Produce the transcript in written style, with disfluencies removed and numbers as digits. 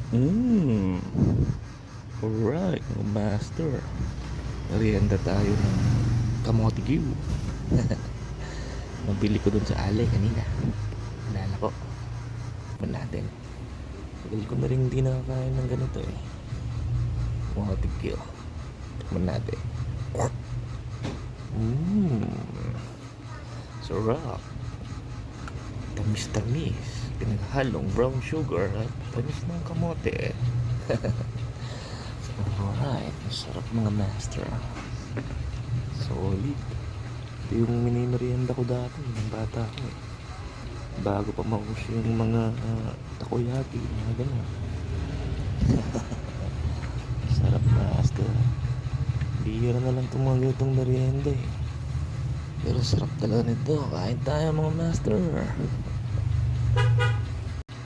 Mm. Alright, mga master. Merienda tayo ng kamote Q. Nabili ko dun sa Ale kanina. Nalala ko. Tikman natin. Tagal ko na rin hindi nakakain ng ganito eh. Kamote Q. Tikman natin. Mmm. Sarap. Tamis-tamis. Pinaghalong brown sugar at tamis ng kamote. Alright, masarap mga master. Solid. Ito yung minimerienda ko dati ng bata ko eh. Bago pa maus yung mga takoyaki, mga gano'n. Sarap master. Bihira na lang itong mga ganitong merienda eh. Pero sarap talaga nito. Kain tayo mga master.